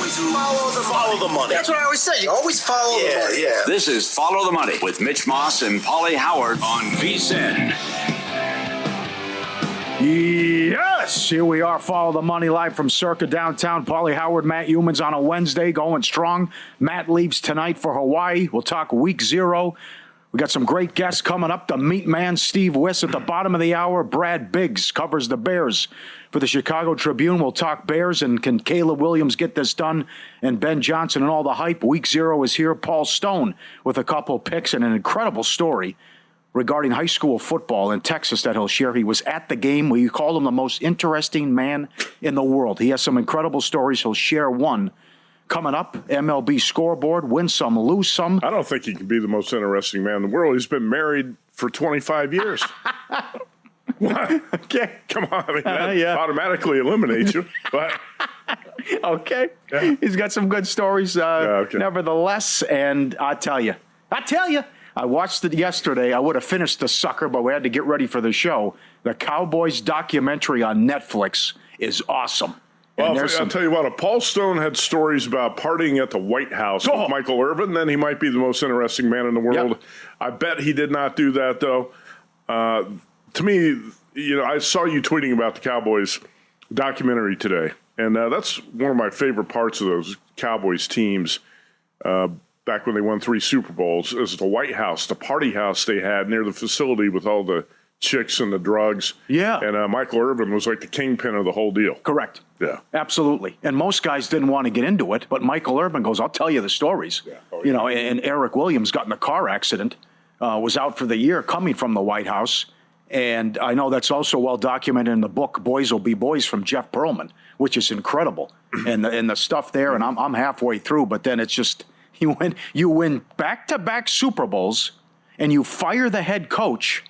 ones who follow the money. That's what I always say. You always follow the money. Yeah. This is Follow the Money with Mitch Moss and Pauly Howard on VSiN. Yes, here we are, Follow the Money live from Circa downtown. Pauly Howard, Matt Youmans on a Wednesday, going strong. Matt leaves tonight for Hawaii. We'll talk week 0. We got some great guests coming up. The meat man, Steve Wyss, at the bottom of the hour. Brad Biggs covers the Bears for the Chicago Tribune. We'll talk Bears, and can Caleb Williams get this done? And Ben Johnson and all the hype. Week 0 is here. Paul Stone with a couple picks and an incredible story regarding high school football in Texas that he'll share. He was at the game. We call him the most interesting man in the world. He has some incredible stories. He'll share one coming up. MLB scoreboard, win some, lose some. I don't think he can be the most interesting man in the world. He's been married for 25 years. What? Okay. Come on. I mean, that automatically eliminates you. But okay. Yeah. He's got some good stories, nevertheless. And I tell you, I watched it yesterday. I would have finished the sucker, but we had to get ready for the show. The Cowboys documentary on Netflix is awesome. Well, I'll tell you what, if Paul Stone had stories about partying at the White House with Michael Irvin, then he might be the most interesting man in the world. Yep. I bet he did not do that, though. To me, I saw you tweeting about the Cowboys documentary today, and that's one of my favorite parts of those Cowboys teams. Back when they won 3 Super Bowls, is the White House, the party house they had near the facility with all the chicks and the drugs. Yeah. And Michael Irvin was like the kingpin of the whole deal. Correct. Yeah. Absolutely. And most guys didn't want to get into it, but Michael Irvin goes, I'll tell you the stories. Yeah. And Eric Williams got in a car accident, was out for the year coming from the White House. And I know that's also well documented in the book, Boys Will Be Boys, from Jeff Pearlman, which is incredible. and the stuff there, and I'm halfway through, but then it's just, you win back-to-back Super Bowls, and you fire the head coach,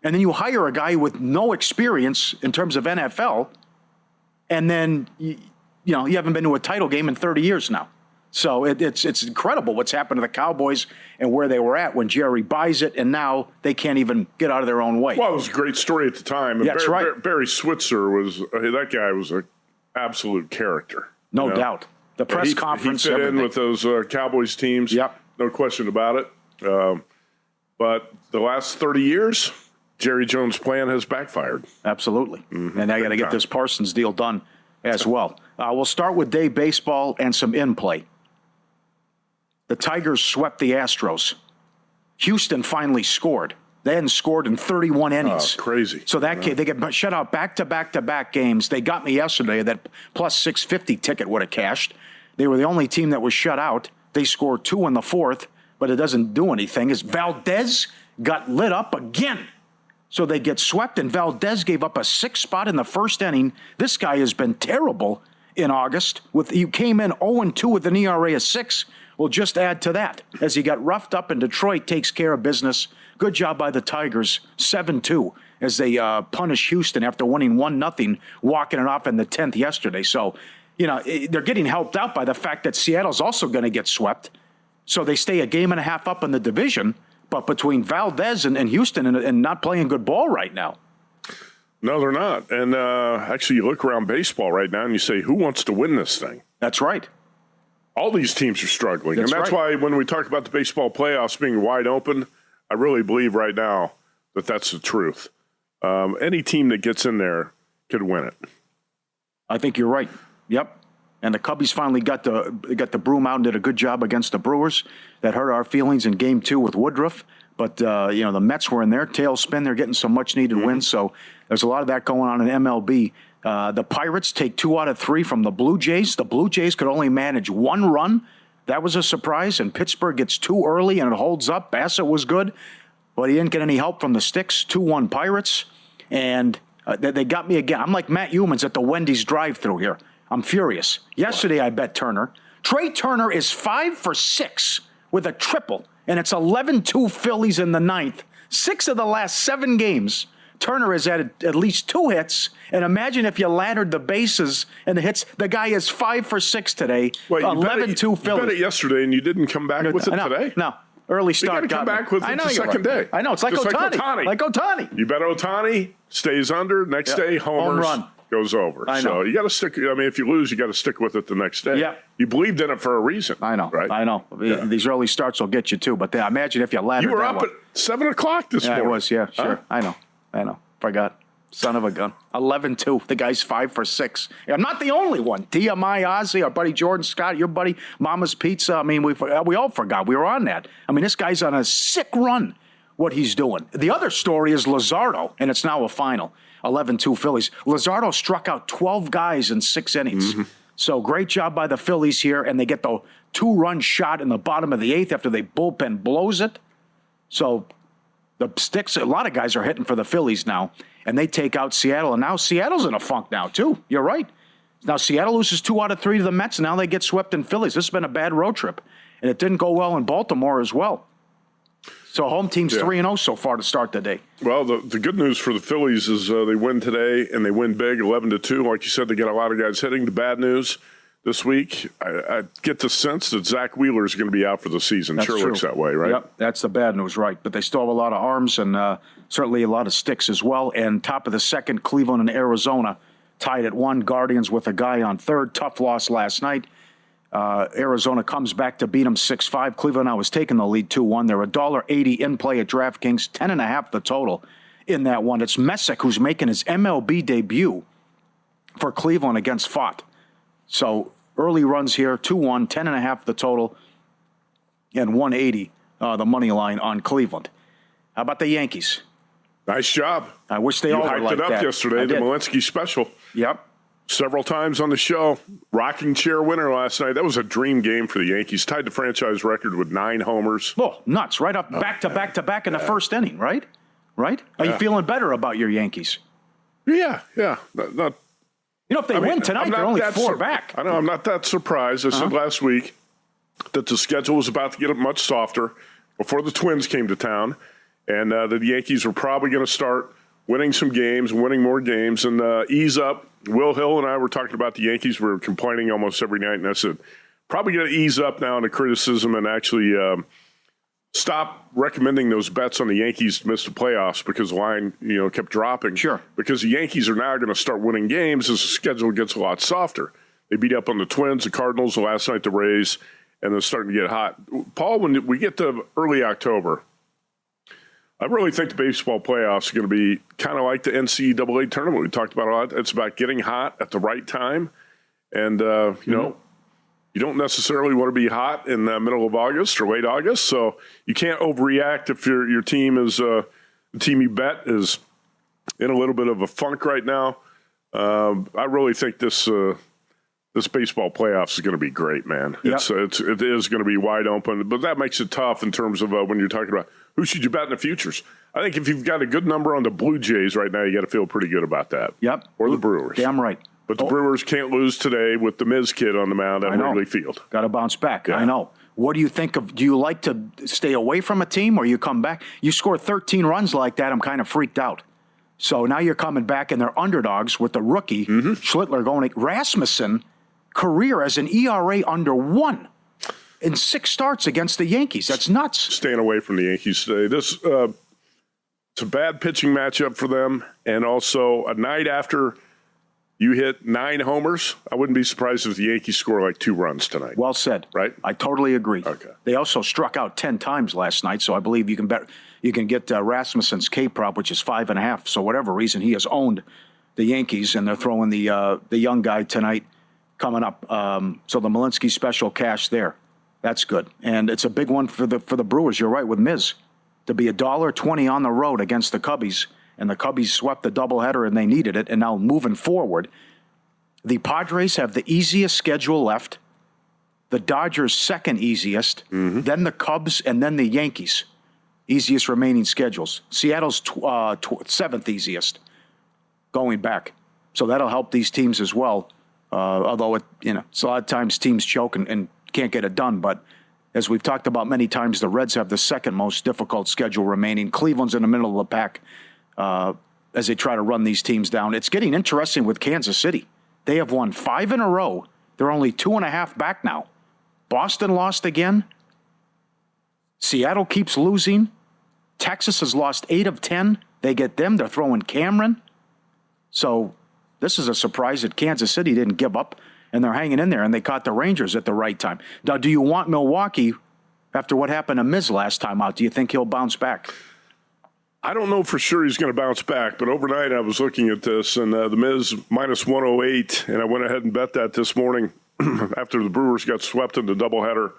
and then you hire a guy with no experience in terms of NFL, and then you haven't been to a title game in 30 years now. So it's incredible what's happened to the Cowboys and where they were at when Jerry buys it, and now they can't even get out of their own way. Well, it was a great story at the time. That's right. Barry Switzer that guy was an absolute character. No doubt. The press conference. He fit in with those Cowboys teams. Yep. No question about it. But the last 30 years, Jerry Jones' plan has backfired. Absolutely. Mm-hmm. And I got to get this Parsons deal done as well. We'll start with day baseball and some in-play. The Tigers swept the Astros. Houston finally scored. They hadn't scored in 31 innings. Oh, crazy. So they get shut out back-to-back games. They got me yesterday. That plus 650 ticket would have cashed. They were the only team that was shut out. They scored 2 in the 4th, but it doesn't do anything. Valdez got lit up again. So they get swept, and Valdez gave up a 6 spot in the first inning. This guy has been terrible in August. He came in 0-2 with an ERA of 6. We'll just add to that as he got roughed up, and Detroit takes care of business. Good job by the Tigers, 7-2, as they punish Houston after winning 1-0, walking it off in the 10th yesterday. So, they're getting helped out by the fact that Seattle's also going to get swept. So they stay a game and a half up in the division, but between Valdez and Houston and not playing good ball right now. No, they're not. And actually, you look around baseball right now and you say, who wants to win this thing? That's right. All these teams are struggling. That's why when we talk about the baseball playoffs being wide open, I really believe right now that that's the truth. Any team that gets in there could win it. I think you're right. Yep. And the Cubbies finally got the broom out and did a good job against the Brewers. That hurt our feelings in Game 2 with Woodruff. But, the Mets were in their tailspin. They're getting some much-needed wins. So there's a lot of that going on in MLB. The Pirates take 2 out of 3 from the Blue Jays. The Blue Jays could only manage 1 run. That was a surprise. And Pittsburgh gets 2 early, and it holds up. Bassett was good, but he didn't get any help from the sticks. 2-1 Pirates. And they got me again. I'm like Matt Youmans at the Wendy's drive-thru here. I'm furious. Yesterday, I bet Turner. Trey Turner is 5 for 6 with a triple, and it's 11-2 Phillies in the 9th. 6 of the last 7 games, Turner has had at least 2 hits, and imagine if you laddered the bases and the hits. The guy is 5 for 6 today. 11-2 Phillies. You bet it yesterday, and you didn't come back with it today? No. Early start. You got to come back with it the second day. I know. It's like Ohtani. Like Ohtani. You bet Ohtani stays under. Next day, homers. Home run. goes over. I know. So you got to stick. I mean, if you lose, you got to stick with it the next day. Yeah. You believed in it for a reason. I know. Right? I know. Yeah. These early starts will get you too. But imagine if you laddered. You were that up one. at 7 o'clock this Yeah, morning. I was. Yeah, sure. Huh? I know. Forgot. Son of a gun. 11-2. The guy's 5 for 6. I'm not the only one. TMI, Ozzy, our buddy Jordan Scott, your buddy Mama's Pizza. I mean, we all forgot. We were on that. I mean, this guy's on a sick run, what he's doing. The other story is Luzardo, and it's now a final. 11-2 Phillies. Luzardo struck out 12 guys in 6 innings. Mm-hmm. So great job by the Phillies here, and they get the 2-run shot in the bottom of the 8th after they bullpen blows it. So the sticks, a lot of guys are hitting for the Phillies now, and they take out Seattle. And now Seattle's in a funk now, too. You're right. Now Seattle loses 2 out of 3 to the Mets, and now they get swept in Phillies. This has been a bad road trip, and it didn't go well in Baltimore as well. So home team's 3-0 so far to start the day. Well, the good news for the Phillies is they win today, and they win big, 11-2. Like you said, they get a lot of guys hitting. The bad news this week, I get the sense that Zach Wheeler is going to be out for the season. That's sure true. Looks that way, right? Yep, that's the bad news, right. But they still have a lot of arms and certainly a lot of sticks as well. And top of the second, Cleveland and Arizona tied at 1. Guardians with a guy on third. Tough loss last night. Arizona comes back to beat them 6-5. Cleveland now was taking the lead 2-1. They're $1.80 in play at DraftKings, 10.5 the total in that one. It's Messick who's making his MLB debut for Cleveland against Fott. So early runs here, 2-1, 10.5 the total, and 180 the money line on Cleveland. How about the Yankees? Nice job. I wish they You all were hyped like it up that. yesterday, I the did. Malinsky special. Yep. Several times on the show. Rocking chair winner last night. That was a dream game for the Yankees. Tied the franchise record with 9 homers. Oh, nuts. Right up back to back to back in the first inning, right? Right? Are you feeling better about your Yankees? Yeah. Not You know, if they win tonight, they're only 4 back. I know. I'm not that surprised. I said last week that the schedule was about to get much softer before the Twins came to town, and that the Yankees were probably going to start winning some games, winning more games, and ease up. Will Hill and I were talking about the Yankees. We were complaining almost every night, and I said, probably going to ease up now in the criticism and actually stop recommending those bets on the Yankees to miss the playoffs because the line, kept dropping. Sure. Because the Yankees are now going to start winning games as the schedule gets a lot softer. They beat up on the Twins, the Cardinals, the last night the Rays, and they're starting to get hot. Paul, when we get to early October, I really think the baseball playoffs are going to be kind of like the NCAA tournament we talked about a lot. It's about getting hot at the right time. And, you don't necessarily want to be hot in the middle of August or late August. So you can't overreact if your team is the team you bet is in a little bit of a funk right now. I really think this baseball playoffs is going to be great, man. Yep. It is going to be wide open, but that makes it tough in terms of when you're talking about who should you bet in the futures. I think if you've got a good number on the Blue Jays right now, you got to feel pretty good about that. Yep. Or the Brewers. Damn right. But the Brewers can't lose today with the Miz kid on the mound at Wrigley Field. Got to bounce back. Yeah. I know. What do you think of? Do you like to stay away from a team or you come back? You score 13 runs like that, I'm kind of freaked out. So now you're coming back and they're underdogs with the rookie, Schlittler going to Rasmussen, career as an ERA under 1 in 6 starts against the Yankees. That's nuts. Staying away from the Yankees today. This it's a bad pitching matchup for them, and also a night after you hit 9 homers, I wouldn't be surprised if the Yankees score like 2 runs tonight. Well said. Right? I totally agree. Okay. They also struck out 10 times last night, so I believe you can get Rasmussen's K prop, which is 5.5. So whatever reason, he has owned the Yankees, and they're throwing the young guy tonight coming up. So the Malinsky special cash there. That's good, and it's a big one for the Brewers. You're right with Miz to be $1.20 on the road against the Cubbies. And the Cubbies swept the doubleheader, and they needed it. And now moving forward, the Padres have the easiest schedule left. The Dodgers second easiest. Then the Cubs, and then the Yankees. Easiest remaining schedules. Seattle's 7th easiest going back. So that'll help these teams as well. Although it's a lot of times teams choke and can't get it done. But as we've talked about many times, the Reds have the second most difficult schedule remaining. Cleveland's in the middle of the pack. As they try to run these teams down. It's getting interesting with Kansas City. They have won 5 in a row. They're only 2.5 back now. Boston lost again. Seattle keeps losing. Texas has lost 8 of 10. They get them. They're throwing Cameron. So This is a surprise that Kansas City didn't give up, and they're hanging in there, and they caught the Rangers at the right time. Now, do you want Milwaukee, after what happened to Miz last time out, do you think he'll bounce back? I don't know for sure he's going to bounce back, but overnight I was looking at this, and the Miz minus 108, and I went ahead and bet that this morning after the Brewers got swept in the doubleheader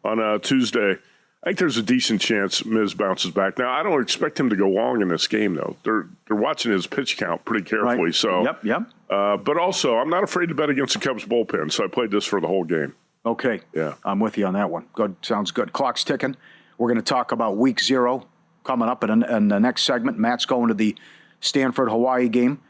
on Tuesday. I think there's a decent chance Miz bounces back. Now, I don't expect him to go long in this game, though. They're watching his pitch count pretty carefully. Right. So, Yep. But also, I'm not afraid to bet against the Cubs bullpen, so I played this for the whole game. Okay. Yeah. I'm with you on that one. Good. Sounds good. Clock's ticking. We're going to talk about Week 0 coming up in the next segment. Matt's going to the Stanford-Hawaii game.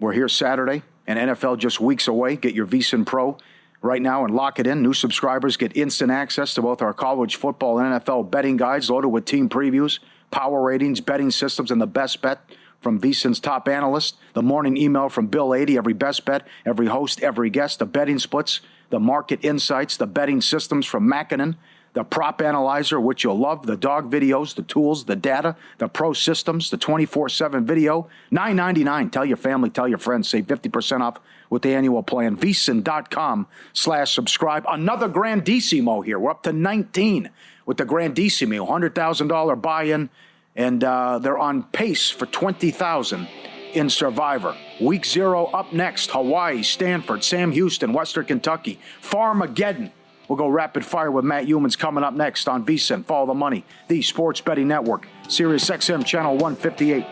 We're here Saturday, and NFL just weeks away. Get your VSiN Pro right now and lock it in. New subscribers get instant access to both our college football and NFL betting guides loaded with team previews, power ratings, betting systems, and the best bet from VSiN's top analysts. The morning email from Bill 80, every best bet, every host, every guest, the betting splits, the market insights, the betting systems from Mackinnon, the prop analyzer, which you'll love, the dog videos, the tools, the data, the pro systems, the 24/7 video, $9.99. Tell your family, tell your friends, save 50% off with the annual plan. VSiN.com/subscribe. Another Grandissimo here. We're up to 19 with the Grandissimo, $100,000 buy-in, and they're on pace for $20,000 in Survivor. Week 0 up next. Hawaii, Stanford, Sam Houston, Western Kentucky, Farmageddon. We'll go rapid fire with Matt Youmans coming up next on VSiN. Follow the money, the Sports Betting Network, Sirius XM Channel 158.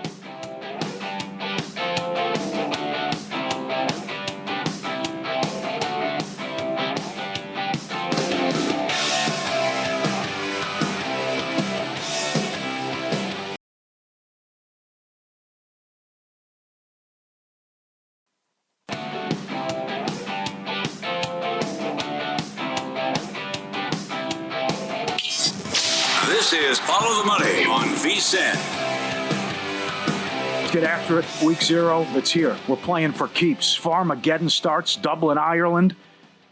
This is Follow the Money on VSiN. Let's get after it. Week 0, it's here. We're playing for keeps. Farmageddon starts, Dublin, Ireland,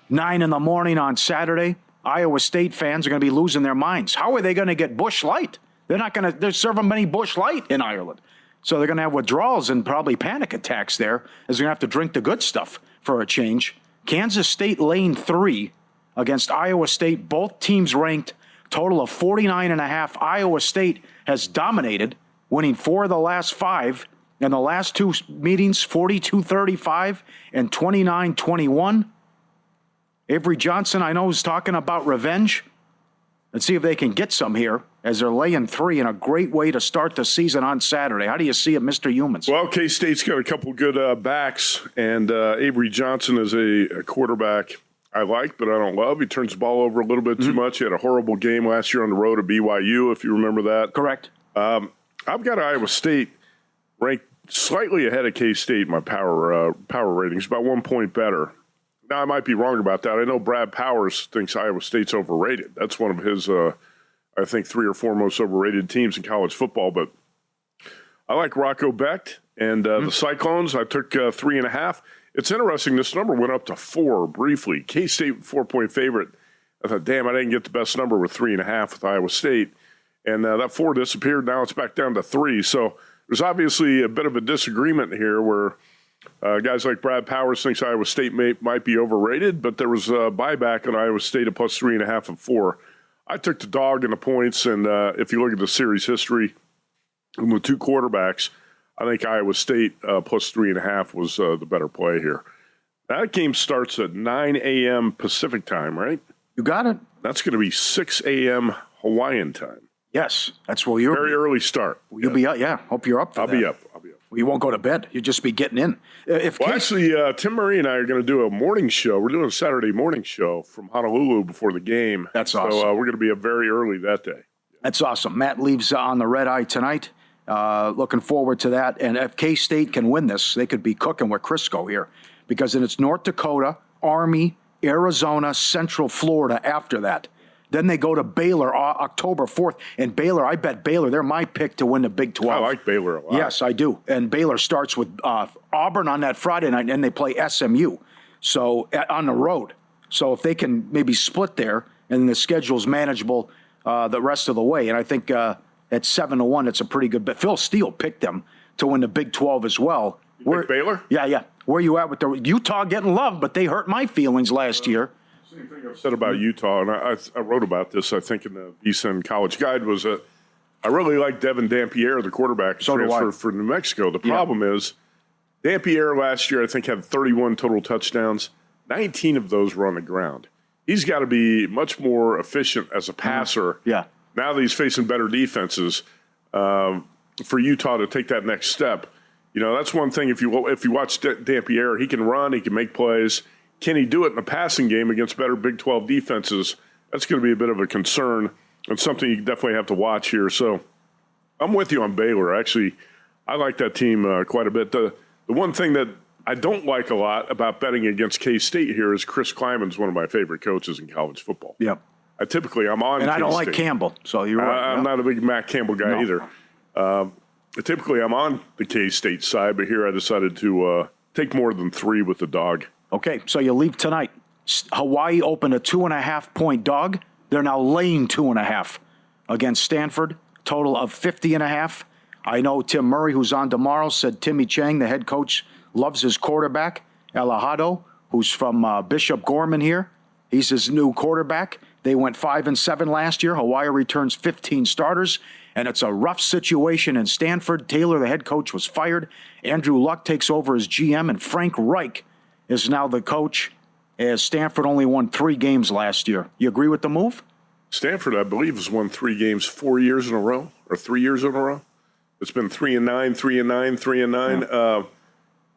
9 in the morning on Saturday. Iowa State fans are going to be losing their minds. How are they going to get Busch Light? They're serving many Busch Light in Ireland. So they're going to have withdrawals and probably panic attacks there, as they're going to have to drink the good stuff for a change. Kansas State lane 3 against Iowa State. Both teams ranked. Total of 49.5. Iowa State has dominated, winning 4 of the last 5. In the last 2 meetings, 42-35 and 29-21. Avery Johnson, I know, is talking about revenge. Let's see if they can get some here, as they're laying 3 in a great way to start the season on Saturday. How do you see it, Mr. Youmans? Well, K-State's got a couple good backs, and Avery Johnson is a quarterback I like, but I don't love. He turns the ball over a little bit too much. He had a horrible game last year on the road at BYU, if you remember that. Correct. I've got Iowa State ranked slightly ahead of K-State in my power ratings, about 1 point better. Now, I might be wrong about that. I know Brad Powers thinks Iowa State's overrated. That's one of his, I think, 3 or 4 most overrated teams in college football. But I like Rocco Becht and the Cyclones. I took 3.5. It's interesting. This number went up to 4 briefly. K-State 4-point favorite. I thought, damn, I didn't get the best number with 3.5 with Iowa State. And that 4 disappeared. Now it's back down to 3. So there's obviously a bit of a disagreement here where guys like Brad Powers thinks Iowa State might be overrated, but there was a buyback on Iowa State at plus 3.5 and 4. I took the dog in the points, and if you look at the series history with 2 quarterbacks, I think Iowa State plus 3.5 was the better play here. That game starts at 9 a.m. Pacific time, right? You got it. That's going to be 6 a.m. Hawaiian time. Yes, that's where you're. Very early start. You'll be up. Yeah, hope you're up for that. I'll be up. Well, you won't go to bed. You'll just be getting in. Actually, Tim Murray and I are going to do a morning show. We're doing a Saturday morning show from Honolulu before the game. That's awesome. So we're going to be up very early that day. That's awesome. Matt leaves on the red eye tonight. Looking forward to that. And if K-State can win this, they could be cooking with Crisco here, because then it's North Dakota, Army, Arizona, Central Florida after that. Then they go to Baylor October 4th. And Baylor, I bet Baylor, they're my pick to win the Big 12. I like Baylor a lot. Yes, I do. And Baylor starts with Auburn on that Friday night, and they play SMU on the road. So if they can maybe split there, and the schedule's manageable the rest of the way. And I think at 7-1, it's a pretty good bet. Phil Steele picked them to win the Big 12 as well. You picked Baylor? Yeah. Where you at with the Utah getting love, but they hurt my feelings last year. Same thing I've said about Utah, and I wrote about this, I think, in the East College Guide, was that I really like Devin Dampierre, the quarterback, transfer for New Mexico. The problem is Dampierre last year, I think, had 31 total touchdowns. 19 of those were on the ground. He's got to be much more efficient as a passer. Yeah. Now that he's facing better defenses, for Utah to take that next step. You know, that's one thing. If you watch Dampierre, he can run, he can make plays. Can he do it in the passing game against better Big 12 defenses? That's going to be a bit of a concern and something you definitely have to watch here. So I'm with you on Baylor. Actually, I like that team quite a bit. The one thing that I don't like a lot about betting against K-State here is Chris Kleiman's one of my favorite coaches in college football. Yep. I'm on And K-State. I don't like Campbell, so you're right. I'm not a big Matt Campbell guy either. Typically, I'm on the K-State side, but here I decided to take more than 3 with the dog. Okay, so you leave tonight. Hawaii opened a 2.5-point dog. They're now laying 2.5 against Stanford. Total of 50.5. I know Tim Murray, who's on tomorrow, said Timmy Chang, the head coach, loves his quarterback. Alejado, who's from Bishop Gorman here. He's his new quarterback. They went 5-7 last year. Hawaii returns 15 starters, and it's a rough situation in Stanford. Taylor, the head coach, was fired. Andrew Luck takes over as GM, and Frank Reich is now the coach, as Stanford only won 3 games last year. You agree with the move? Stanford, I believe, has won 3 games 4 years in a row, or 3 years in a row. It's been 3-9, 3-9, 3-9. Yeah.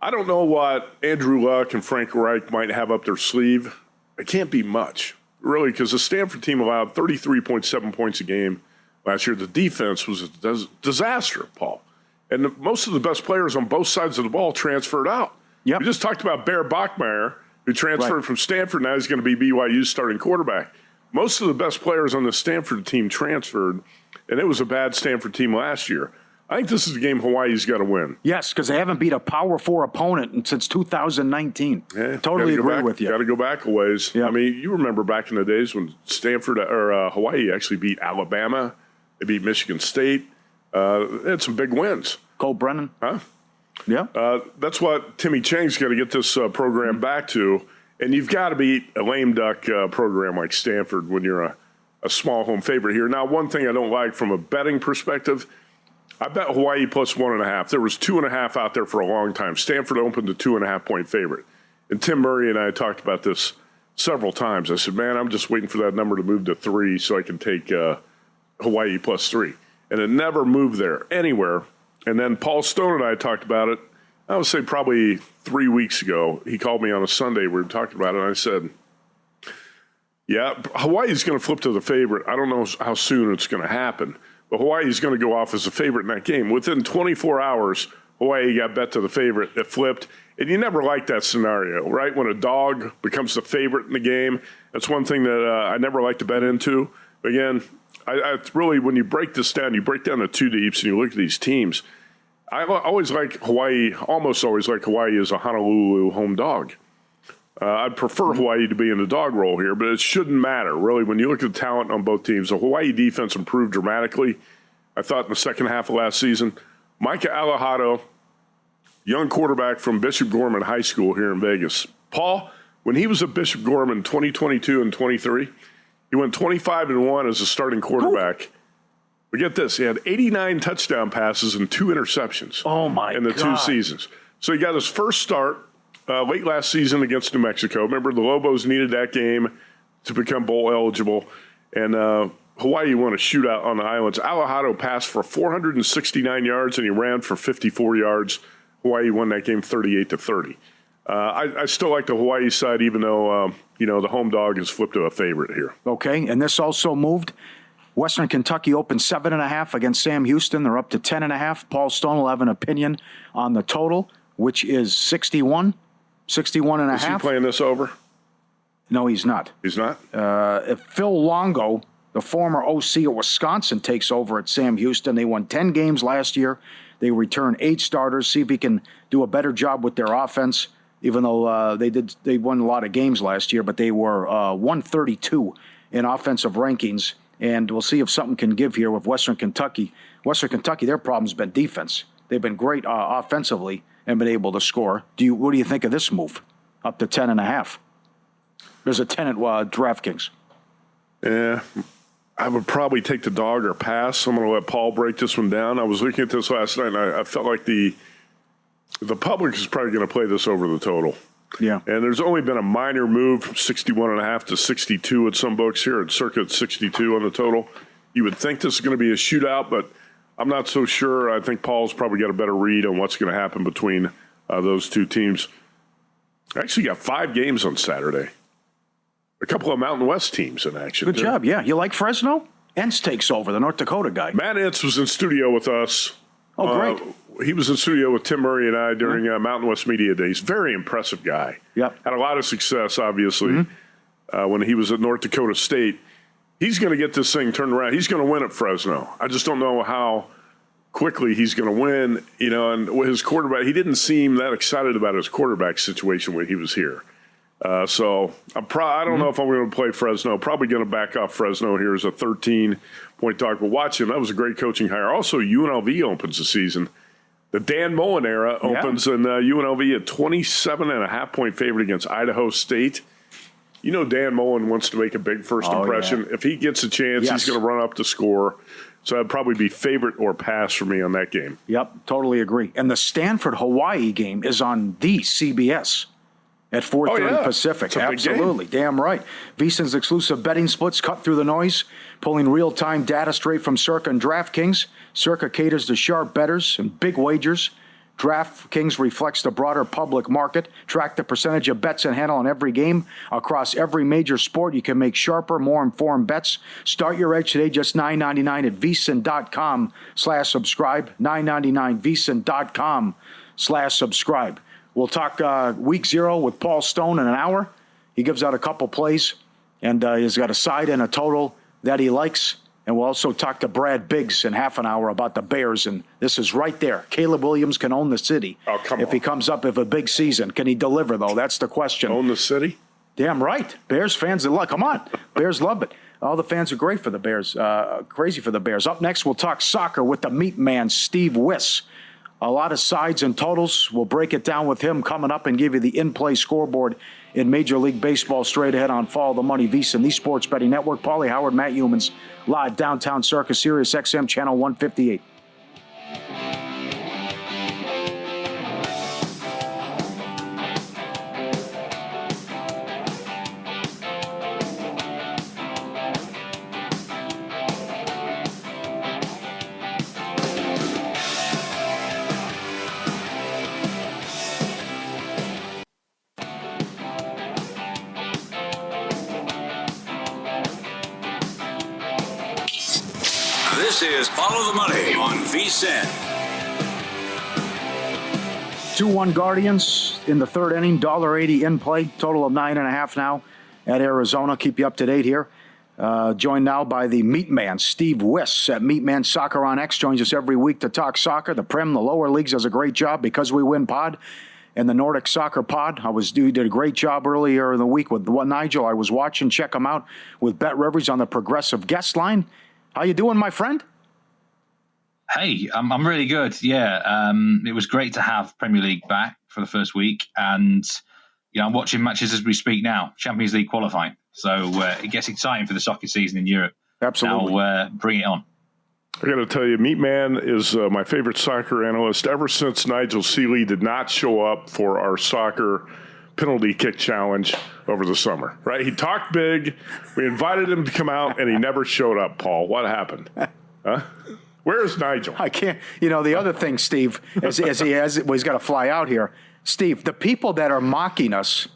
I don't know what Andrew Luck and Frank Reich might have up their sleeve. It can't be much, really, because the Stanford team allowed 33.7 points a game last year. The defense was a disaster, Paul. And most of the best players on both sides of the ball transferred out. Yep. We just talked about Bear Bachmeier, who transferred from Stanford. Now he's going to be BYU's starting quarterback. Most of the best players on the Stanford team transferred, and it was a bad Stanford team last year. I think this is a game Hawaii's got to win. Yes, because they haven't beat a Power 4 opponent since 2019. Yeah, totally agree with you. Got to go back a ways. Yeah. I mean, you remember back in the days when Stanford or Hawaii actually beat Alabama. They beat Michigan State. They had some big wins. Cole Brennan. Huh? Yeah. That's what Timmy Chang's got to get this program back to. And you've got to beat a lame duck program like Stanford when you're a small home favorite here. Now, one thing I don't like from a betting perspective, I bet Hawaii plus 1.5. There was 2.5 out there for a long time. Stanford opened a 2.5-point favorite. And Tim Murray and I talked about this several times. I said, man, I'm just waiting for that number to move to 3 so I can take Hawaii plus 3. And it never moved there anywhere. And then Paul Stone and I talked about it, I would say probably 3 weeks ago. He called me on a Sunday. We were talking about it, and I said, yeah, Hawaii's going to flip to the favorite. I don't know how soon it's going to happen, but Hawaii's going to go off as a favorite in that game. Within 24 hours, Hawaii got bet to the favorite. It flipped. And you never like that scenario, right? When a dog becomes the favorite in the game, that's one thing that I never like to bet into. But again, I really, when you break this down, you break down the 2 deeps and you look at these teams, I always like Hawaii, almost always like Hawaii as a Honolulu home dog. I'd prefer Hawaii to be in the dog role here, but it shouldn't matter, really. When you look at the talent on both teams, the Hawaii defense improved dramatically, I thought, in the second half of last season. Micah Alejado, young quarterback from Bishop Gorman High School here in Vegas. Paul, when he was at Bishop Gorman 2022 and 23, he went 25-1 as a starting quarterback. But get this, he had 89 touchdown passes and 2 interceptions. Oh, my in the God. 2 seasons. So he got his first start late last season against New Mexico. Remember, the Lobos needed that game to become bowl eligible. And Hawaii won a shootout on the islands. Alejado passed for 469 yards, and he ran for 54 yards. Hawaii won that game 38-30. I still like the Hawaii side, even though, the home dog has flipped to a favorite here. Okay, and this also moved. Western Kentucky opened 7.5 against Sam Houston. They're up to 10.5. Paul Stone will have an opinion on the total, which is 61 and a Is he half. playing this over? No, he's not. He's not? If Phil Longo, the former OC at Wisconsin, takes over at Sam Houston, they won 10 games last year. They return 8 starters, see if he can do a better job with their offense, even though they won a lot of games last year, but they were 132 in offensive rankings. And we'll see if something can give here with Western Kentucky. Western Kentucky, their problem's been defense. They've been great offensively, and been able to score. What do you think of this move? Up to 10.5. There's a 10 at DraftKings. Yeah, I would probably take the dog or pass. I'm going to let Paul break this one down. I was looking at this last night, and I felt like the public is probably going to play this over the total. Yeah. And there's only been a minor move from 61.5 to 62 at some books here, at circa 62 on the total. You would think this is going to be a shootout, but I'm not so sure. I think Paul's probably got a better read on what's going to happen between those two teams. Actually got 5 games on Saturday. A couple of Mountain West teams in action. Good job, yeah. You like Fresno? Entz takes over, the North Dakota guy. Matt Entz was in studio with us. Oh, great. He was in studio with Tim Murray and I during Mountain West Media Days. Very impressive guy. Yep. Had a lot of success, obviously, when he was at North Dakota State. He's going to get this thing turned around. He's going to win at Fresno. I just don't know how quickly he's going to win. And with his quarterback, he didn't seem that excited about his quarterback situation when he was here. So I don't know if I'm going to play Fresno. Probably going to back off Fresno here as a 13-point dog. But watch him. That was a great coaching hire. Also, UNLV opens the season. The Dan Mullen era opens, and UNLV a 27.5-point favorite against Idaho State. You know Dan Mullen wants to make a big first impression. Yeah. If he gets a chance, he's going to run up the score. So that'd probably be favorite or pass for me on that game. Yep, totally agree. And the Stanford-Hawaii game is on the CBS. At 4:30 Pacific. Absolutely. Damn right. VSiN's exclusive betting splits cut through the noise, pulling real-time data straight from Circa and DraftKings. Circa caters to sharp bettors and big wagers. DraftKings reflects the broader public market. Track the percentage of bets and handle on every game. Across every major sport, you can make sharper, more informed bets. Start your edge today, just $9.99 at VSiN.com/subscribe. $9.99 VSiN.com/subscribe. We'll talk week 0 with Paul Stone in an hour. He gives out a couple plays, and he's got a side and a total that he likes. And we'll also talk to Brad Biggs in half an hour about the Bears. And this is right there. Caleb Williams can own the city. Oh, come on. If he comes up with a big season. Can he deliver, though? That's the question. Own the city? Damn right. Bears fans, come on. Bears love it. All the fans are great for the Bears, crazy for the Bears. Up next, we'll talk soccer with the meat man, Steve Wyss. A lot of sides and totals. We'll break it down with him coming up and give you the in-play scoreboard in Major League Baseball straight ahead on Follow the Money, VSiN, the Sports Betting Network. Pauly Howard, Matt Youmans, live downtown Circus, Sirius XM, Channel 158. This is Follow the Money on VSiN. 2-1 Guardians in the third inning, $1.80 in play, total of 9.5 now at Arizona. Keep you up to date here. Joined now by the meat man, Steve Wyss at Meatman Soccer on X. Joins us every week to talk soccer. The Prem, the lower leagues, does a great job because we win pod. And the Nordic Soccer Pod, you did a great job earlier in the week with Nigel. I was watching, check him out with Bet Rivers on the Progressive Guest Line. How you doing, my friend? Hey, I'm really good. Yeah, it was great to have Premier League back for the first week, and I'm watching matches as we speak now. Champions League qualifying, so it gets exciting for the soccer season in Europe. Absolutely. Now, bring it on. I got to tell you, Meat Man is my favorite soccer analyst ever since Nigel Seeley did not show up for our soccer penalty kick challenge over the summer, right? He talked big. We invited him to come out, and he never showed up, Paul. What happened? Huh? Where's Nigel? I can't. The other thing, Steve, he's got to fly out here. Steve, the people that are mocking us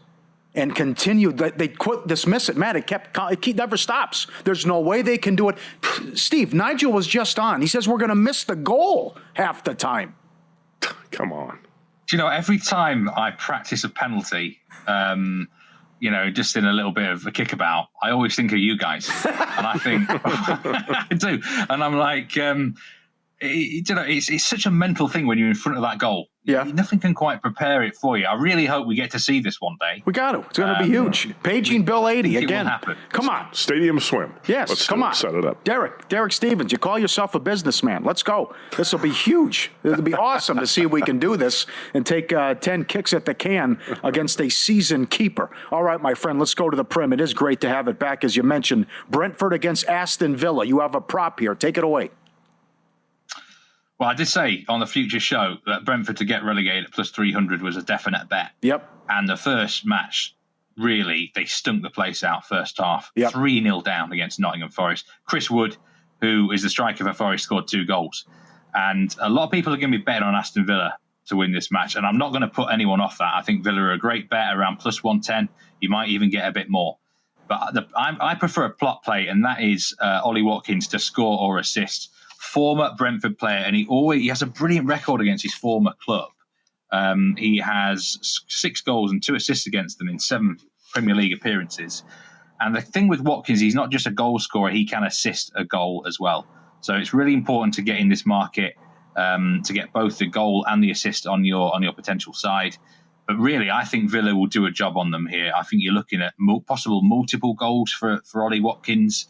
and continue, they dismiss it. Matt, it never stops. There's no way they can do it. Steve, Nigel was just on. He says we're going to miss the goal half the time. Come on. Do every time I practice a penalty, just in a little bit of a kickabout, I always think of you guys. And I think, I do. And I'm like, it's such a mental thing when you're in front of that goal. Yeah. Nothing can quite prepare it for you. I really hope we get to see this one day. We got to. It's going to be huge. Paging Bill 80 again. Will happen. Come on. Stadium swim. Yes, come on. Set it up. Derek Stevens, you call yourself a businessman. Let's go. This will be huge. It'll be awesome to see if we can do this and take 10 kicks at the can against a seasoned keeper. All right, my friend, let's go to the Prim. It is great to have it back. As you mentioned, Brentford against Aston Villa. You have a prop here. Take it away. Well, I did say on the future show that Brentford to get relegated at plus 300 was a definite bet. Yep. And the first match, really, they stunk the place out first half. Yep. 3-0 down against Nottingham Forest. Chris Wood, who is the striker for Forest, scored 2 goals. And a lot of people are going to be betting on Aston Villa to win this match. And I'm not going to put anyone off that. I think Villa are a great bet around plus 110. You might even get a bit more. But I prefer a plot play, and that is Ollie Watkins to score or assist. Former Brentford player, and he has a brilliant record against his former club. He has 6 goals and 2 assists against them in 7 Premier League appearances. And the thing with Watkins, he's not just a goal scorer, he can assist a goal as well. So it's really important to get in this market to get both the goal and the assist on your potential side. But really, I think Villa will do a job on them here. I think you're looking at possible multiple goals for Ollie Watkins.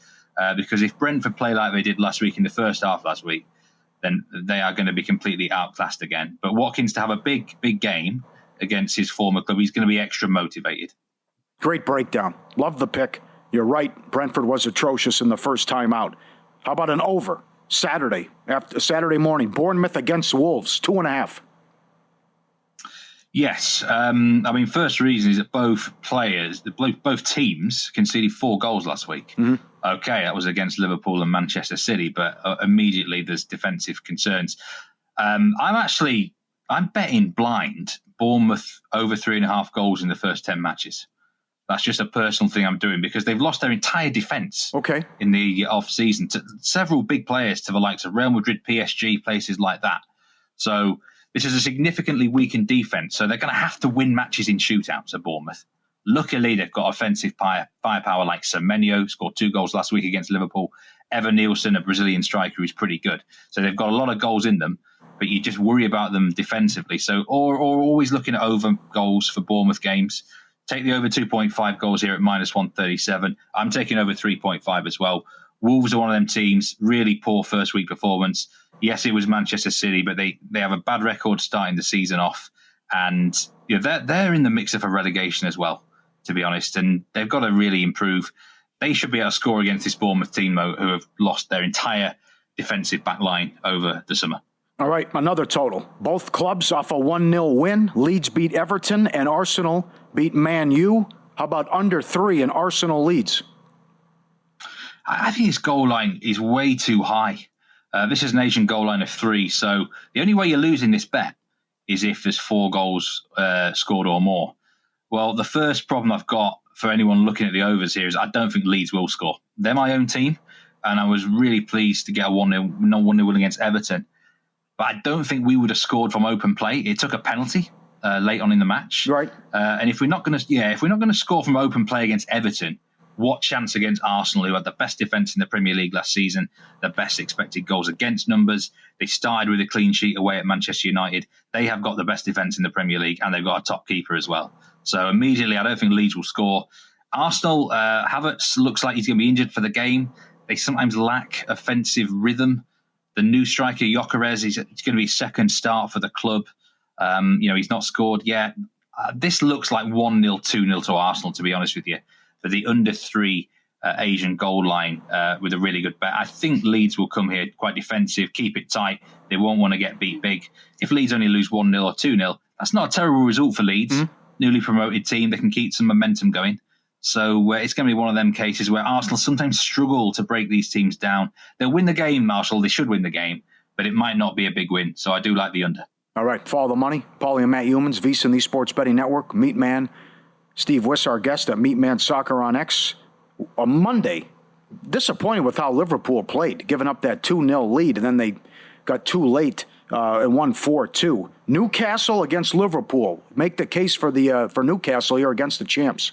Because if Brentford play like they did last week in the first half last week, then they are going to be completely outclassed again. But Watkins to have a big game against his former club, he's going to be extra motivated. Great breakdown. Love the pick. You're right. Brentford was atrocious in the first time out. How about an over Saturday morning? Bournemouth against Wolves, 2.5. Yes. First reason is that both teams conceded 4 goals last week. Mm-hmm. Okay, that was against Liverpool and Manchester City, but immediately there's defensive concerns. I'm betting blind Bournemouth over 3.5 goals in the first 10 matches. That's just a personal thing I'm doing because they've lost their entire defence in the off-season to several big players to the likes of Real Madrid, PSG, places like that. So this is a significantly weakened defence, so they're going to have to win matches in shootouts at Bournemouth. Luckily, they've got offensive firepower like Semenyo, scored 2 goals last week against Liverpool. Evan Nielsen, a Brazilian striker, who's pretty good. So they've got a lot of goals in them, but you just worry about them defensively. So, or always looking at over goals for Bournemouth games. Take the over 2.5 goals here at minus 137. I'm taking over 3.5 as well. Wolves are one of them teams, really poor first week performance. Yes, it was Manchester City, but they have a bad record starting the season off. And they're in the mix of a relegation as well, to be honest. And they've got to really improve. They should be able to score against this Bournemouth team, though, who have lost their entire defensive back line over the summer. All right, another total. Both clubs off a 1-0 win. Leeds beat Everton and Arsenal beat Man U. How about under 3 and Arsenal leads? I think this goal line is way too high. This is an Asian goal line of 3. So the only way you're losing this bet is if there's 4 goals scored or more. Well, the first problem I've got for anyone looking at the overs here is I don't think Leeds will score. They're my own team, and I was really pleased to get a 1-0 win against Everton. But I don't think we would have scored from open play. It took a penalty late on in the match. Right. And if we're not going to score from open play against Everton, what chance against Arsenal, who had the best defence in the Premier League last season, the best expected goals against numbers? They started with a clean sheet away at Manchester United. They have got the best defence in the Premier League, and they've got a top keeper as well. So immediately, I don't think Leeds will score. Arsenal, Havertz looks like he's going to be injured for the game. They sometimes lack offensive rhythm. The new striker, Gyökeres, it's going to be his second start for the club. He's not scored yet. This looks like 1-0, 2-0 to Arsenal, to be honest with you, for the under 3 Asian goal line with a really good bet. I think Leeds will come here quite defensive, keep it tight. They won't want to get beat big. If Leeds only lose 1-0 or 2-0, that's not a terrible result for Leeds. Mm-hmm. Newly promoted team, they can keep some momentum going. So it's going to be one of them cases where Arsenal sometimes struggle to break these teams down. They'll win the game, Marshall. They should win the game, but it might not be a big win. So I do like the under. All right, follow the money. Pauly and Matt Youmans, Wyss and the Sports Betting Network. Meatman, Steve Wyss, our guest at Meatman Soccer on X. On Monday, disappointed with how Liverpool played, giving up that 2-0 lead, and then they got too late and won 4-2. Newcastle against Liverpool. Make the case for Newcastle here against the champs.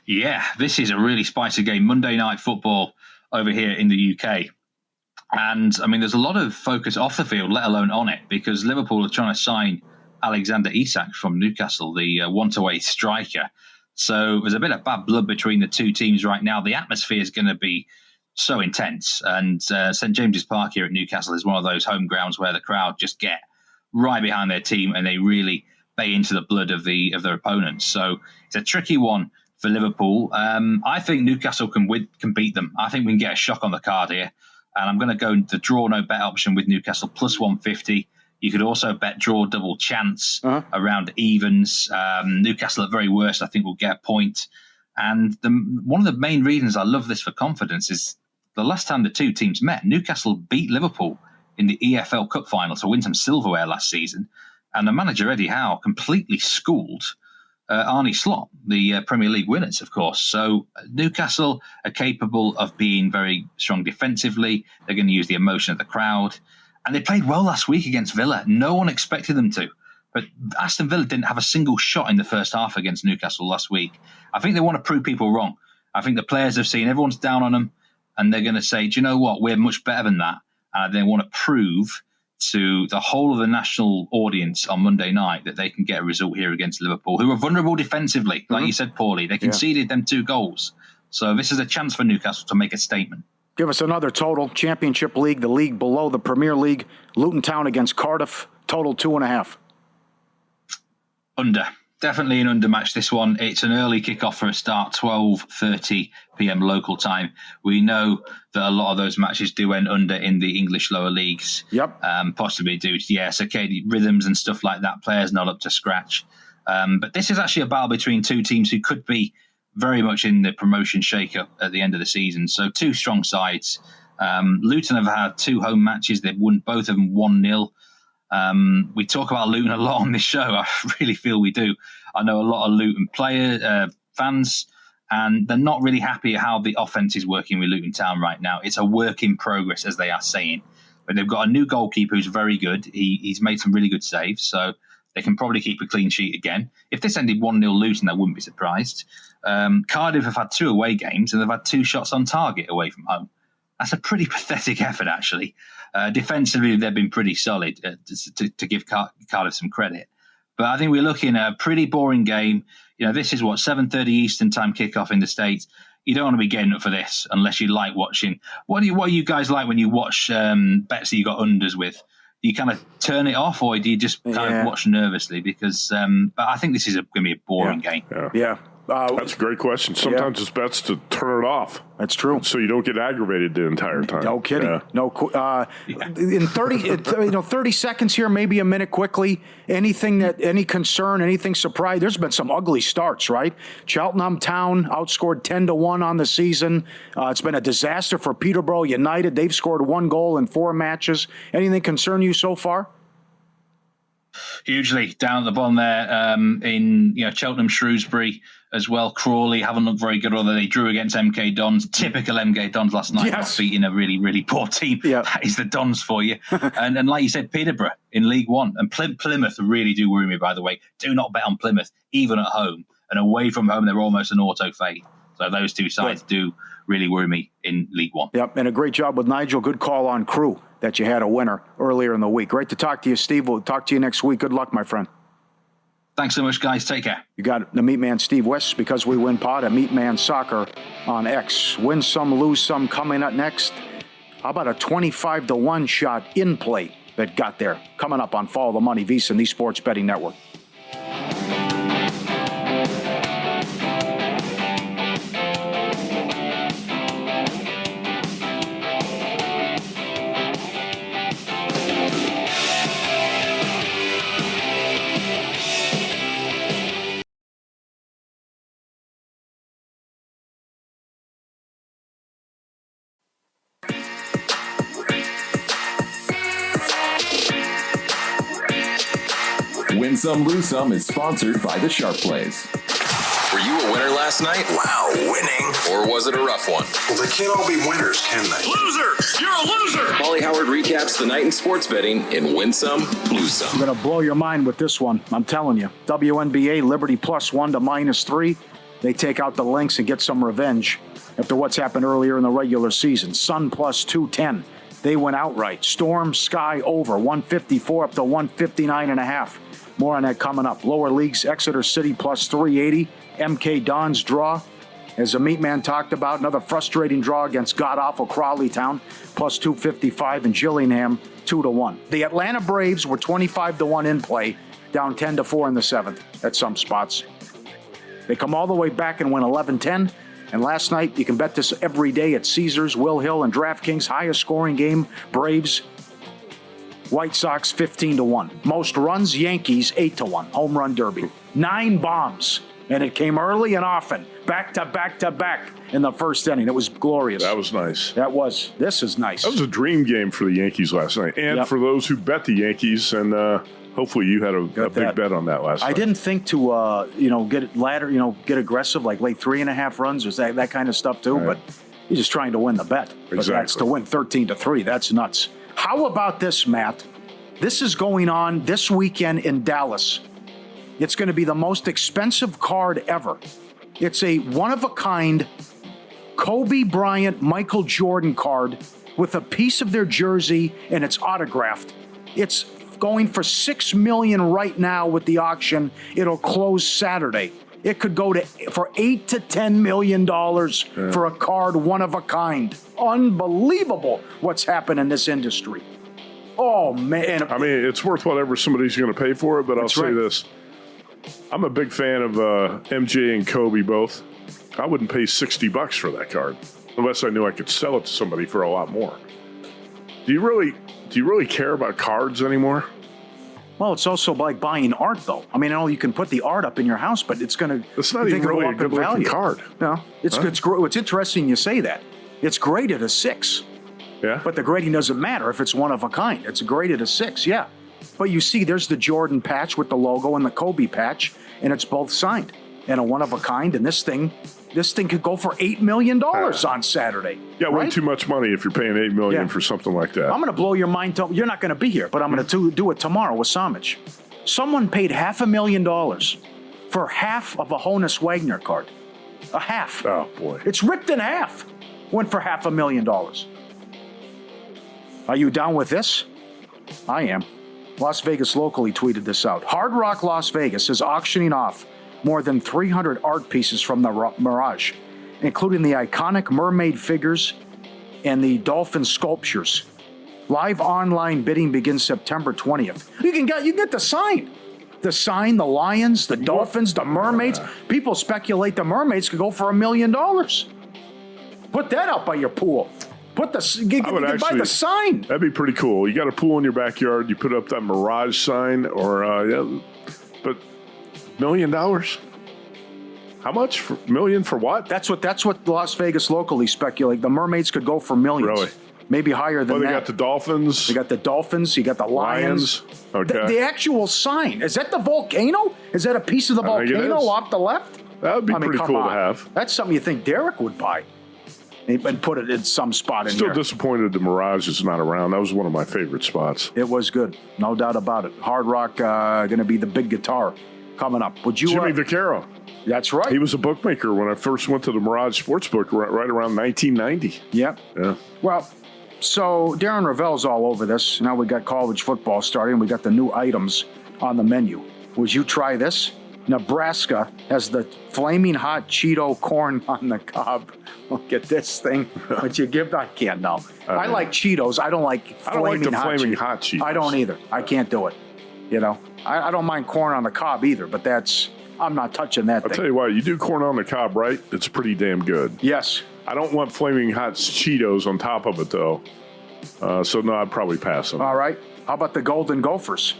Yeah, this is a really spicy game. Monday Night Football over here in the UK. And, I mean, there's a lot of focus off the field, let alone on it, because Liverpool are trying to sign Alexander Isak from Newcastle, the one-away striker. So there's a bit of bad blood between the two teams right now. The atmosphere is going to be so intense. And St. James's Park here at Newcastle is one of those home grounds where the crowd just get right behind their team and they really bay into the blood of their opponents. So it's a tricky one for Liverpool. I think Newcastle can beat them. I think we can get a shock on the card here. And I'm going to go the draw no bet option with Newcastle plus 150. You could also bet draw double chance around evens. Newcastle at very worst, I think, will get a point. And one of the main reasons I love this for confidence is the last time the two teams met, Newcastle beat Liverpool in the EFL Cup final to win some silverware last season. And the manager, Eddie Howe, completely schooled Arne Slot, the Premier League winners, of course. So Newcastle are capable of being very strong defensively. They're going to use the emotion of the crowd. And they played well last week against Villa. No one expected them to. But Aston Villa didn't have a single shot in the first half against Newcastle last week. I think they want to prove people wrong. I think the players have seen everyone's down on them, and they're going to say, do you know what? We're much better than that. And they want to prove to the whole of the national audience on Monday night that they can get a result here against Liverpool, who are vulnerable defensively. Like you said, Pauly, they conceded them 2 goals. So this is a chance for Newcastle to make a statement. Give us another total. Championship League, the league below the Premier League. Luton Town against Cardiff, total 2.5. Under. Definitely an under match, this one. It's an early kickoff for a start, 12:30 p.m. local time. We know that a lot of those matches do end under in the English lower leagues. Yep. Possibly due to, circadian rhythms and stuff like that. Players not up to scratch. But this is actually a battle between two teams who could be very much in the promotion shake-up at the end of the season. So 2 strong sides. Luton have had 2 home matches. They've won both of them 1-0. We talk about Luton a lot on this show. I really feel we do. I know a lot of Luton fans, and they're not really happy at how the offense is working with Luton Town right now. It's a work in progress, as they are saying. But they've got a new goalkeeper who's very good. He's made some really good saves, so they can probably keep a clean sheet again. If this ended 1-0 Luton, I wouldn't be surprised. Cardiff have had 2 away games, and they've had 2 shots on target away from home. That's a pretty pathetic effort, actually. Defensively, they've been pretty solid, to give Cardiff some credit. But I think we're looking at a pretty boring game. You know, this is 7:30 Eastern time kickoff in the States. You don't want to be getting up for this unless you like watching. What do you guys like when you watch bets that you got unders with? Do you kind of turn it off, or do you just kind of watch nervously? Because but I think this is going to be a boring game. Yeah. That's a great question. Sometimes it's best to turn it off. That's true. So you don't get aggravated the entire time. No kidding. Yeah. No. In 30 seconds here, maybe a minute quickly. Any concern, anything surprise? There's been some ugly starts, right? Cheltenham Town outscored 10-1 on the season. It's been a disaster for Peterborough United. They've scored 1 goal in 4 matches. Anything concern you so far? Hugely down at the bottom there in Cheltenham, Shrewsbury as well. Crawley haven't looked very good, although they drew against MK Dons. Typical MK Dons last night, not beating a really, really poor team. Yeah. That is the Dons for you. and like you said, Peterborough in League One. And Plymouth really do worry me, by the way. Do not bet on Plymouth, even at home. And away from home, they're almost an auto fade. So those 2 sides do really worry me in League One. Yep, and a great job with Nigel. Good call on Crew that you had a winner earlier in the week. Great to talk to you, Steve. We'll talk to you next week. Good luck, my friend. Thanks so much, guys. Take care. You got it. The Meat Man, Steve Wyss, Because We Win Pod at Meat Man Soccer on X. Win some, lose some coming up next. How about a 25-1 shot in play that got there? Coming up on Follow the Money, VSiN, the Sports Betting Network. Win Some, Lose Some is sponsored by the Sharp Plays. Were you a winner last night? Wow, winning. Or was it a rough one? Well, they can't all be winners, can they? Loser! You're a loser! Pauly Howard recaps the night in sports betting in Win Some, Lose Some. I'm going to blow your mind with this one. I'm telling you. WNBA, Liberty +1 to -3. They take out the Lynx and get some revenge after what's happened earlier in the regular season. Sun +210 They went outright. Storm, Sky over 154 up to 159.5. More on that coming up. Lower leagues, Exeter City plus 380. MK Dons draw. As the Meat Man talked about, another frustrating draw against god-awful Crawley Town, plus 255, and Gillingham, 2-1. The Atlanta Braves were 25-1 in play, down 10-4 in the 7th at some spots. They come all the way back and win 11-10. And last night, you can bet this every day at Caesars, Will Hill, and DraftKings. Highest scoring game, Braves. White Sox, 15-1. Most runs, Yankees, 8-1. Home run derby. 9 bombs. And it came early and often. Back to back to back in the first inning. It was glorious. That was nice. That was. This is nice. That was a dream game for the Yankees last night. And for those who bet the Yankees, and hopefully you had a big bet on that last night. I didn't think to, get ladder, get aggressive, like late 3.5 runs or that kind of stuff too. Right. But you're just trying to win the bet. Exactly. But that's to win 13-3. That's nuts. How about this, Matt? This is going on this weekend in Dallas. It's going to be the most expensive card ever. It's a one-of-a-kind Kobe Bryant, Michael Jordan card with a piece of their jersey, and it's autographed. It's going for $6 million right now with the auction. It'll close Saturday. It could go for $8 to $10 million for a card one of a kind. Unbelievable what's happened in this industry. Oh, man. I mean, it's worth whatever somebody's going to pay for it, but I'll say this. I'm a big fan of MJ and Kobe both. I wouldn't pay $60 for that card unless I knew I could sell it to somebody for a lot more. Do you really care about cards anymore? Well, it's also like buying art, though. I mean, I know you can put the art up in your house, but it's going to. It's not even really a good-looking card. No, it's interesting you say that. It's graded a 6. Yeah. But the grading doesn't matter if it's one of a kind. It's graded a 6. Yeah. But you see, there's the Jordan patch with the logo and the Kobe patch, and it's both signed and a one of a kind. And this thing could go for $8 million on Saturday. Yeah, right? Way too much money if you're paying $8 million for something like that. I'm going to blow your mind. You're not going to be here, but I'm going to do it tomorrow with Samich. Someone paid $500,000 for half of a Honus Wagner card. A half. Oh boy, it's ripped in half. Went for $500,000. Are you down with this? I am. Las Vegas Locally tweeted this out. Hard Rock Las Vegas is auctioning off more than 300 art pieces from the Mirage, including the iconic mermaid figures and the dolphin sculptures. Live online bidding begins September 20th. You can get the sign. The sign, the lions, the dolphins, the mermaids. People speculate the mermaids could go for $1 million. Put that out by your pool. Buy the sign. That'd be pretty cool. You got a pool in your backyard. You put up that Mirage sign, but $1 million. How much? $1 for what? That's what Las Vegas Locally speculate. The mermaids could go for millions. Really? Maybe higher than that. They got the dolphins. They got the dolphins. You got the lions. Okay. The actual sign. Is that the volcano? Is that a piece of the volcano off the left? That would be pretty cool to have. That's something you think Derek would buy. And put it in some spot in here. Still disappointed the Mirage is not around. That was one of my favorite spots. It was good. No doubt about it. Hard Rock going to be the big guitar coming up. Would you? Jimmy Vaccaro. That's right. He was a bookmaker when I first went to the Mirage Sportsbook right around 1990. Yep. Yeah. Well, so Darren Ravel's all over this. Now we got college football starting. We got the new items on the menu. Would you try this? Nebraska has the flaming hot Cheeto corn on the cob. Look at this thing. Would you give? I can't know. I like Cheetos. I don't like flaming hot Cheetos. I don't either. I can't do it. I don't mind corn on the cob either, but I'm not touching that thing. I'll tell you what, you do corn on the cob right, it's pretty damn good. Yes. I don't want flaming hot Cheetos on top of it, though. So, no, I'd probably pass on. All right. How about the Golden Gophers?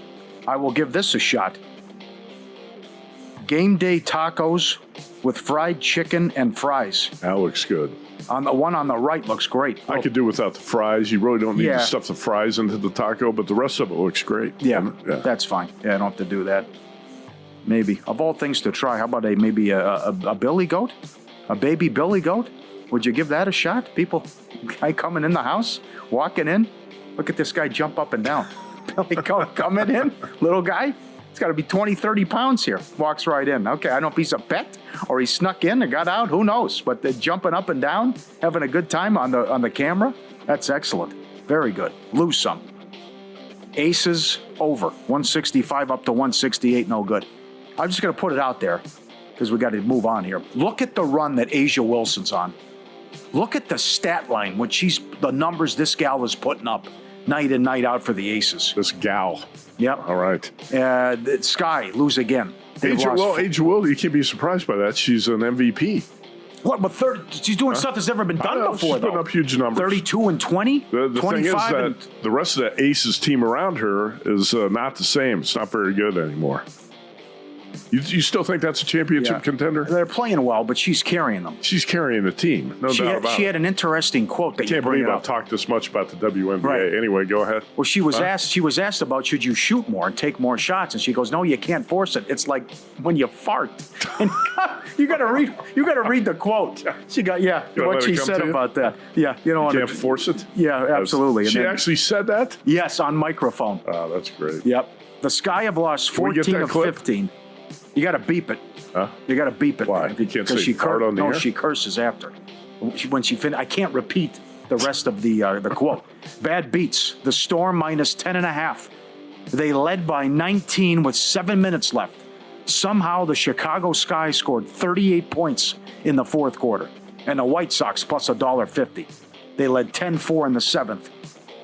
I will give this a shot. Game day tacos with fried chicken and fries. That looks good. On the one on the right looks great. I could do without the fries. You really don't need to stuff the fries into the taco, but the rest of it looks great. Yeah. That's fine. Yeah, I don't have to do that. Maybe. Of all things to try, how about maybe a billy goat? A baby billy goat? Would you give that a shot? Guy coming in the house, walking in. Look at this guy jump up and down. Billy goat coming in, little guy. He's got to be 20, 30 pounds here. Walks right in. Okay, I don't know if he's a pet or he snuck in or got out. Who knows? But jumping up and down, having a good time on the camera, that's excellent. Very good. Lose some. Aces over. 165 up to 168, no good. I'm just going to put it out there because we got to move on here. Look at the run that Asia Wilson's on. Look at the stat line, the numbers this gal is putting up night in, night out for the Aces. This gal. Yep. All right. Sky, lose again. Asia Wilson, you can't be surprised by that. She's an MVP. What? But she's doing stuff that's never been done before, she's putting though. up huge numbers. 32 and 20? The thing is that the rest of the Aces team around her is not the same. It's not very good anymore. You still think that's a championship contender? They're playing well, but she's carrying them. She's carrying the team, no doubt about it. She had an interesting quote that I can't believe I've talked this much about the WNBA. Right. Anyway, go ahead. Well, she was asked about should you shoot more and take more shots, and she goes, "No, you can't force it. It's like when you fart." And you got to read the quote. She got what she said about that. Yeah, you don't want to force it. Yeah, absolutely. She actually said that. Yes, on microphone. Oh, that's great. Yep. The Sky have lost 14 of 15. You got to beep it. Huh? You got to beep it. Why? You can't say fart on the air? No, she curses after. When she I can't repeat the rest of the quote. Bad beats. The Storm minus 10.5. They led by 19 with 7 minutes left. Somehow the Chicago Sky scored 38 points in the fourth quarter. And the White Sox plus $1.50. They led 10-4 in the seventh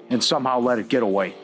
and somehow let it get away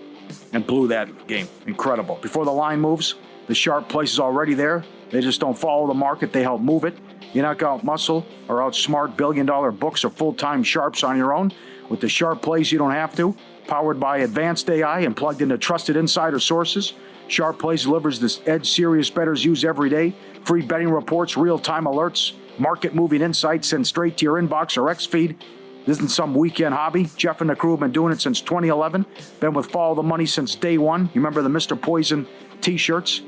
and blew that game. Incredible. Before the line moves, the sharp place is already there. They just don't follow the market. They help move it. You're not going to out-muscle or outsmart billion-dollar books or full-time sharps on your own. With the sharp plays, you don't have to. Powered by advanced AI and plugged into trusted insider sources, Sharp Plays delivers this edge serious bettors use every day. Free betting reports, real-time alerts, market-moving insights sent straight to your inbox or X feed. This isn't some weekend hobby. Jeff and the crew have been doing it since 2011. Been with Follow the Money since day one. You remember the Mr. Poison T-shirts?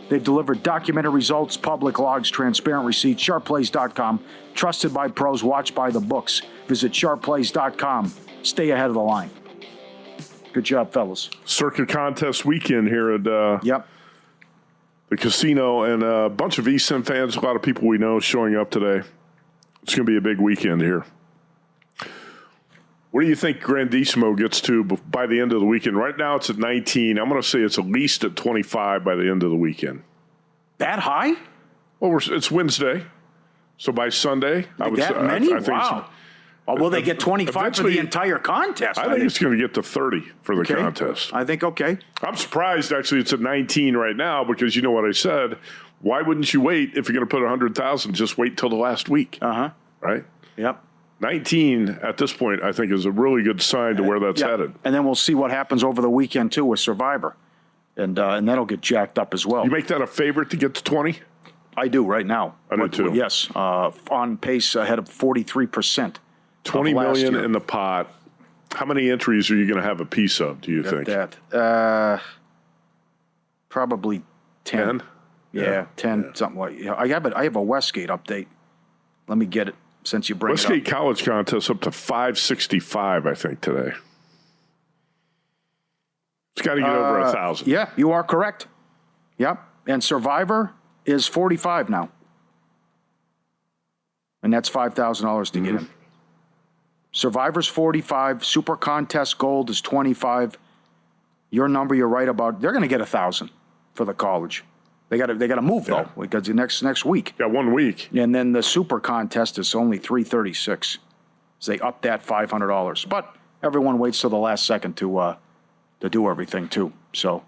They've delivered documented results, public logs, transparent receipts. SharpPlays.com. Trusted by pros, watched by the books. Visit SharpPlays.com. Stay ahead of the line. Good job, fellas. Circuit contest weekend here at the casino, and a bunch of East End fans, a lot of people we know showing up today. It's going to be a big weekend here. What do you think Grandissimo gets to by the end of the weekend? Right now it's at 19. I'm going to say it's at least at 25 by the end of the weekend. That high? Well, it's Wednesday. So by Sunday, I would say. Many? I think wow. Will they get 25 for the entire contest? I think it's going to get to 30 for the contest. I think, okay. I'm surprised, actually, it's at 19 right now because you know what I said. Why wouldn't you wait if you're going to put 100,000? Just wait till the last week. Right? Yep. 19 at this point, I think, is a really good sign to where that's headed. And then we'll see what happens over the weekend, too, with Survivor. And that'll get jacked up as well. You make that a favorite to get to 20? I do right now. I do, too. Yes. On pace ahead of 43%. 20 million in the pot. How many entries are you going to have a piece of, do you think? Probably 10. Yeah, 10, something like that. I have a Westgate update. Let me get it. Since you bring Westgate it up. College contest up to 565, I think, today. It's got to get over 1,000. Yeah, you are correct. Yep. And Survivor is 45 now. And that's $5,000 to get in. Survivor's 45. Super Contest Gold is 25. Your number, you're right about. They're going to get 1,000 for the college. They got to move though because the next week. Yeah, 1 week. And then the Super Contest is only $336. So they upped that $500. But everyone waits till the last second to do everything too. So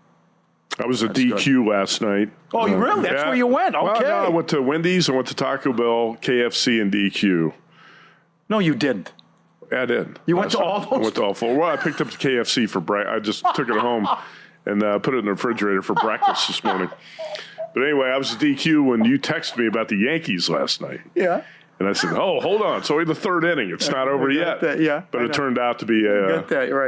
I was at DQ last night. Oh, you really? That's where you went. Okay. Well, no, I went to Wendy's. I went to Taco Bell, KFC, and DQ. No, you didn't. Yeah, I did. You went to all those? I went to all four. Well, I picked up the KFC for breakfast. I just took it home and put it in the refrigerator for breakfast this morning. But anyway, I was at DQ when you texted me about the Yankees last night. Yeah. And I said, oh, hold on. It's only the third inning. It's not over yet. But it turned out to be a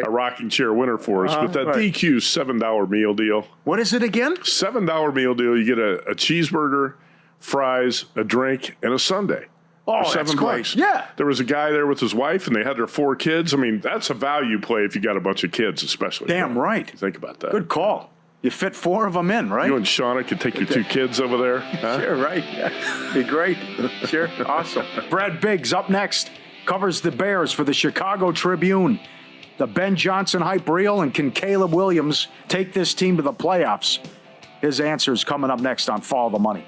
rocking chair winner for us. But that DQ $7 meal deal. What is it again? $7 meal deal. You get a cheeseburger, fries, a drink, and a sundae. Oh, that's great. Yeah. There was a guy there with his wife, and they had their 4 kids. I mean, that's a value play if you got a bunch of kids, especially. Damn right. Think about that. Good call. You fit 4 of them in, right? You and Shauna could take your 2 kids over there. Huh? Sure, right. Yeah. Be great. Sure. Awesome. Brad Biggs up next. Covers the Bears for the Chicago Tribune. the Ben Johnson hype real, and can Caleb Williams take this team to the playoffs? His answer is coming up next on Follow the Money.